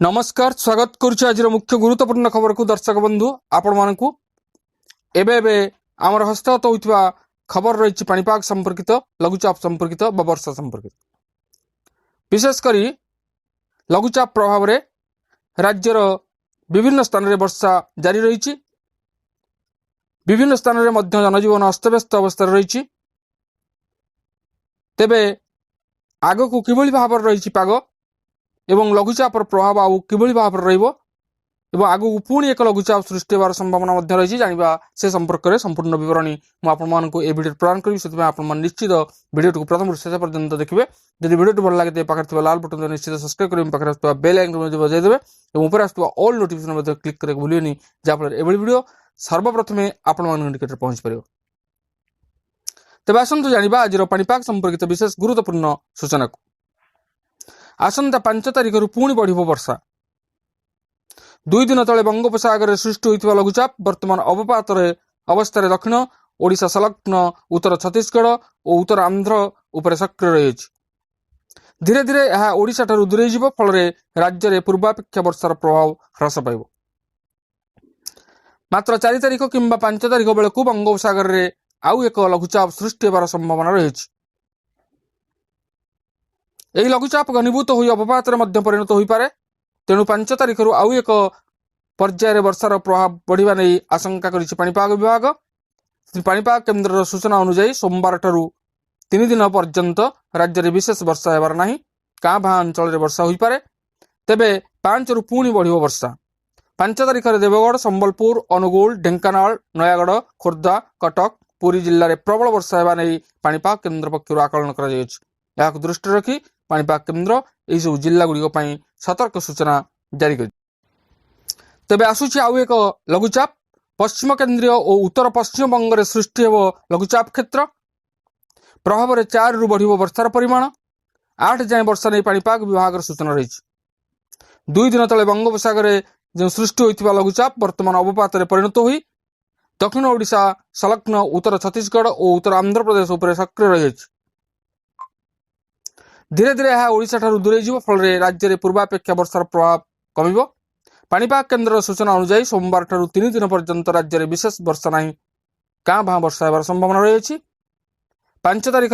नमस्कार स्वागत करुच्ची आज मुख्य गुरुत्वपूर्ण खबर को दर्शक बंधु आपण मानकु एबे आमर हस्तगत होइतबा खबर रही पाणीपाग संपर्कित लघुचाप संपर्कित वर्षा संपर्कित विशेष करी लघुचाप प्रभाव रे राज्यर विभिन्न स्थान रे वर्षा जारी रही विभिन्न स्थान रे मध्य जनजीवन अस्तव्यस्त अवस्था रही तेबे आग को किभली भाव रही पाग एवं लघुचाप प्रभाव आउ किभली भाव रहिबो एवं आगु पुणी एक लघुचाप सृष्टि होवार संभावना मध्य रही जानिबा से संपर्क में संपूर्ण विवरणी मु आपण मानकु ए वीडियो प्रदान करिवि सेति आपण मन निश्चित वीडियो को प्रथम शेष पर्यंत देखिबे जदि वीडियो भल लागे ते पाखर लाल बटन निश्चित सब्सक्राइब करिवि पाखर आस्तुवा बेल आइकन बजाय देबे एवं ऊपर आस्तुवा ऑल नोटिफिकेशन मध्ये क्लिक करे भूलियनि जा फल एबळी वीडियो सर्वप्रथमे आपण मान निकट पहुंच परिबो। तबे आसंतु जानिबा आज पाणीपाग संपर्कित विशेष गुरुत्वपूर्ण सूचना को। आसंता 5 तारिख पुणी बढ़ वर्षा। 2 दिन तले बंगोपसागर सृष्टि होइतिबा लघुचाप वर्तमान अवपात अवस्था दक्षिण ओडिशा संलग्न उत्तर छत्तीसगढ़ और उत्तर आंध्र उपर सक्रिय रही धीरे धीरे यह ओडिशा ठारू दूरे जिवो फल राज्य में पूर्वापेक्षा वर्षार प्रभाव ह्रास पाइब। मात्र 4 तारिख किंबा 5 तारिख बेलू बंगोपसागर में आउ एक लघुचाप सृष्टि होवार संभावना रही। यही लघुचाप घनीभूत हो अवपात परिणत हो पारे तेणु 5 तारिख आउ एक पर्यायर वर्षार प्रभाव बढ़िया नहीं आशंका करिछि पाणीपाग विभाग। पाणीपाग केन्द्र सूचना अनुसार सोमवार ठारू 3 दिन पर्यंत राज्य में विशेष वर्षा होबार नहीं काँ भाँ अंचल वर्षा हो पारे तेबे 5 रु पुणी बढ़ वर्षा। 5 तारिख देवगढ़ संबलपुर अनुगुल ढेंकानाल नयागढ़ खोर्धा कटक पुरी जिले में प्रबल वर्षा होगा नहीं पाणीपाग केन्द्र पक्षर आकलन कर दृष्टि रखी पाणीपाग केन्द्र यह सब जिला गुड़िक सतर्क सूचना जारी कर। तेबे आसुची आउ एक लघुचाप पश्चिम केन्द्रीय और उत्तर पश्चिम बंग में सृष्टि हो लघुचाप क्षेत्र प्रभाव में 4 रु बढ़ वर्षार परिमाण 8 जाए वर्षा नहीं पाणीपाग विभाग सूचना रही। 2 दिन तले बंगोपसागर जो सृष्टि होइतिबा लघुचाप वर्तमान अवपात परिणत हो दक्षिण ओडिशा संलग्न उत्तर छत्तीसगढ़ और उत्तर आंध्र प्रदेश उपर सक्रिय रही धीरे धीरे यह ओडिशा ठारू दूरे जिवो फल राज्य में पूर्वापेक्षा वर्षार प्रभाव कमिबो। पाणीपाग केन्द्र सूचना अनुसार सोमवार ठारू 3 दिन पर्यंत राज्य में विशेष वर्षा नहीं काँ भाँ वर्षा होवार संभावना रही। 5 तारिख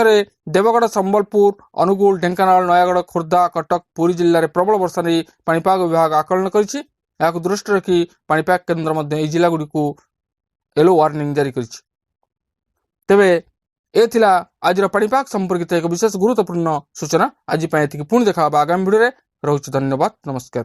देवगढ़ संबलपुर अनुगुल ढेंकानाल नयागढ़ खोर्धा कटक पुरी जिले में प्रबल वर्षा नहीं पाणीपाग विभाग आकलन करिछि। दृष्टि रखी पाणीपाग केन्द्र जिला गुड़िक येलो वार्निंग जारी करिछि। तेबे ए थिला आज पाणीपाग संपर्कित एक विशेष गुरुत्वपूर्ण सूचना। आज पुणी देखा आगामी वीडियो रे। रहुछि धन्यवाद नमस्कार।